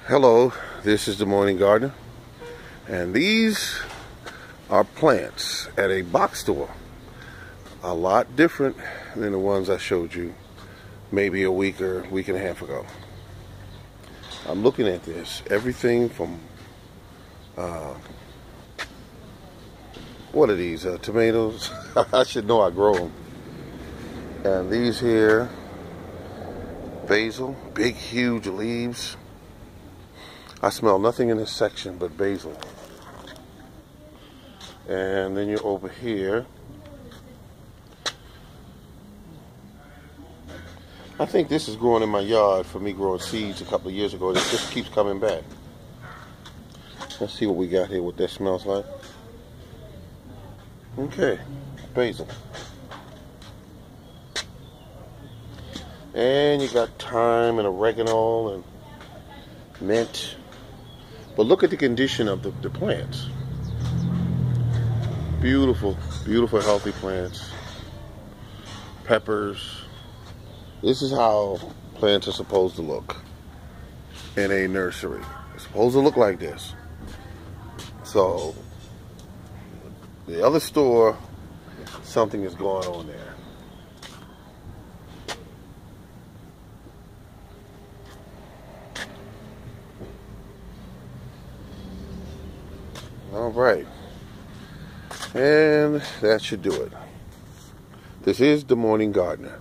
Hello, this is the Morning Gardener, and these are plants at a box store. A lot different than the ones I showed you maybe a week or week and a half ago. I'm looking at this, everything from what are these, tomatoes? I should know I grow them. And these here, basil, big huge leaves. I smell nothing in this section but basil. And then you're over here. I think this is growing in my yard for me growing seeds a couple of years ago. It just keeps coming back. Let's see what we got here, what that smells like. Okay, basil. And you got thyme and oregano and mint. But look at the condition of the plants. Beautiful, beautiful, healthy plants. Peppers. This is how plants are supposed to look in a nursery. They're supposed to look like this. So, the other store, something is going on there. All right, and that should do it. This is the Morning Gardener.